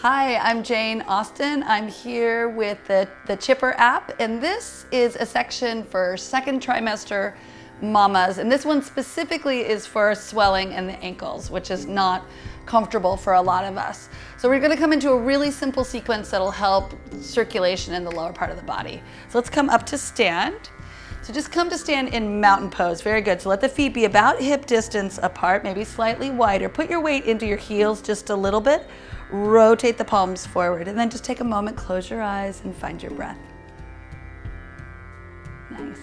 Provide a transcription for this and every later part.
Hi, I'm Jane Austin. I'm here with the Chipper app, and this is a section for second trimester mamas. And this one specifically is for swelling in the ankles, which is not comfortable for a lot of us. So we're gonna come into a really simple sequence that'll help circulation in the lower part of the body. So let's come up to stand. So just come to stand in mountain pose. Very good. So let the feet be about hip distance apart, maybe slightly wider. Put your weight into your heels just a little bit. Rotate the palms forward, and then just take a moment, close your eyes, and find your breath. Nice.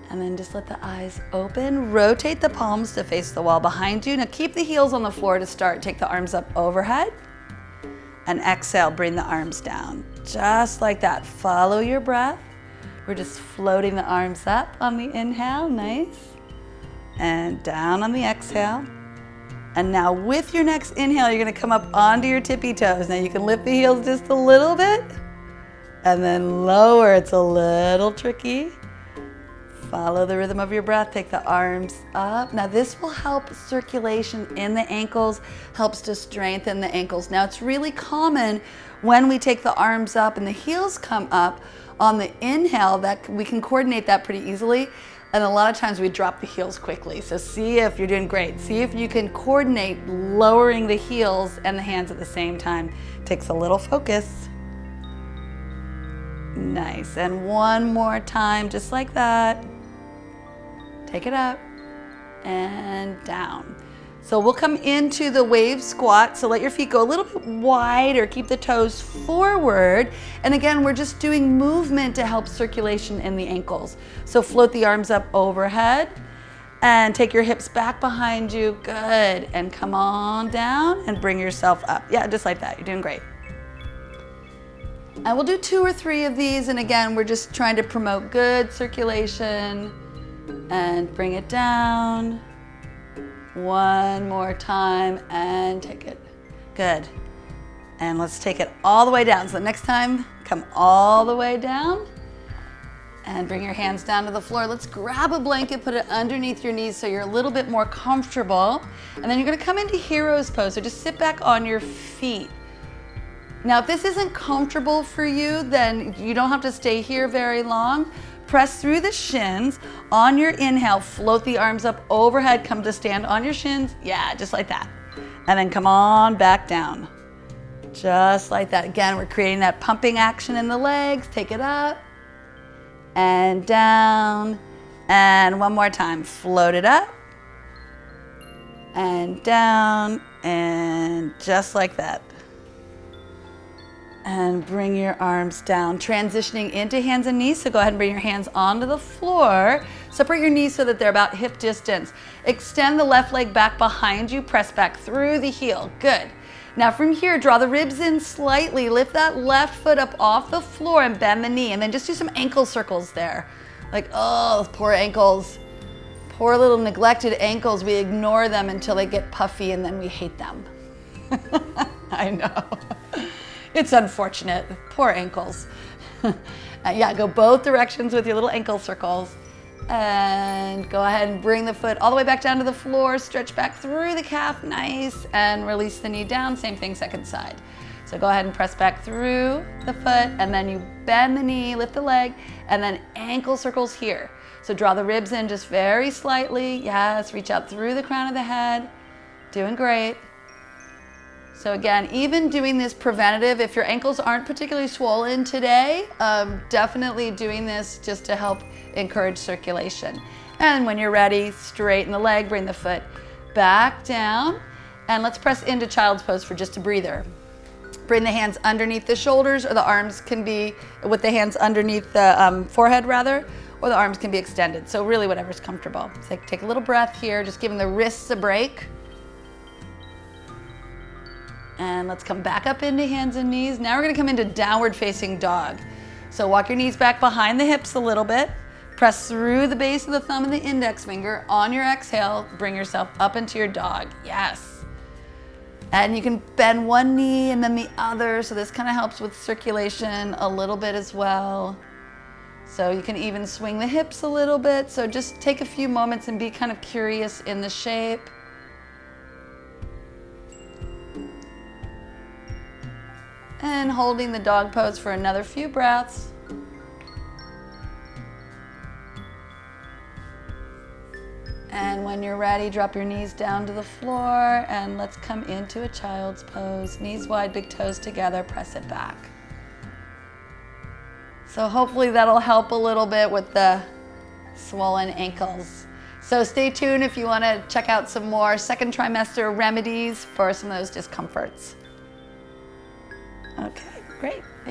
And then just let the eyes open. Rotate the palms to face the wall behind you. Now keep the heels on the floor to start. Take the arms up overhead. And exhale, bring the arms down. Just like that. Follow your breath. We're just floating the arms up on the inhale. Nice. And down on the exhale. And now with your next inhale, you're gonna come up onto your tippy toes. Now you can lift the heels just a little bit and then lower. It's a little tricky. Follow the rhythm of your breath. Take the arms up. Now this will help circulation in the ankles, helps to strengthen the ankles. Now it's really common when we take the arms up and the heels come up on the inhale that we can coordinate that pretty easily. And a lot of times we drop the heels quickly. So see if you're doing great. See if you can coordinate lowering the heels and the hands at the same time. Takes a little focus. Nice. And one more time, just like that. Take it up and down. So we'll come into the wave squat. So let your feet go a little bit wider. Keep the toes forward. And again, we're just doing movement to help circulation in the ankles. So float the arms up overhead and take your hips back behind you. Good. And come on down and bring yourself up. Yeah, just like that. You're doing great. And we'll do 2 or 3 of these. And again, we're just trying to promote good circulation and bring it down. One more time and take it. Good. And let's take it all the way down. So next time, come all the way down and bring your hands down to the floor. Let's grab a blanket, put it underneath your knees so you're a little bit more comfortable. And then you're gonna come into hero's pose. So just sit back on your feet. Now, if this isn't comfortable for you, then you don't have to stay here very long. Press through the shins. On your inhale, float the arms up overhead. Come to stand on your shins. Yeah, just like that. And then come on back down. Just like that. Again, we're creating that pumping action in the legs. Take it up and down. And one more time. Float it up and down. And just like that. And bring your arms down, transitioning into hands and knees. So go ahead and bring your hands onto the floor. Separate your knees so that they're about hip distance. Extend the left leg back behind you. Press back through the heel. Good. Now from here, draw the ribs in slightly. Lift that left foot up off the floor and bend the knee. And then just do some ankle circles there. Like, oh, poor ankles. Poor little neglected ankles. We ignore them until they get puffy and then we hate them. I know. It's unfortunate. Poor ankles. Yeah, go both directions with your little ankle circles. And go ahead and bring the foot all the way back down to the floor. Stretch back through the calf. Nice. And release the knee down. Same thing, second side. So go ahead and press back through the foot. And then you bend the knee, lift the leg. And then ankle circles here. So draw the ribs in just very slightly. Yes, reach out through the crown of the head. Doing great. So again, even doing this preventative, if your ankles aren't particularly swollen today, definitely doing this just to help encourage circulation. And when you're ready, straighten the leg, bring the foot back down, and let's press into child's pose for just a breather. Bring the hands underneath the shoulders, or the arms can be with the hands underneath the forehead rather, or the arms can be extended. So really whatever's comfortable. So take a little breath here, just giving the wrists a break. And let's come back up into hands and knees. Now we're gonna come into downward facing dog. So walk your knees back behind the hips a little bit. Press through the base of the thumb and the index finger. On your exhale, bring yourself up into your dog. Yes. And you can bend one knee and then the other. So this kind of helps with circulation a little bit as well. So you can even swing the hips a little bit. So just take a few moments and be kind of curious in the shape. And holding the dog pose for another few breaths. And when you're ready, drop your knees down to the floor and let's come into a child's pose. Knees wide, big toes together, press it back. So hopefully that'll help a little bit with the swollen ankles. So stay tuned if you want to check out some more second trimester remedies for some of those discomforts. Okay, great.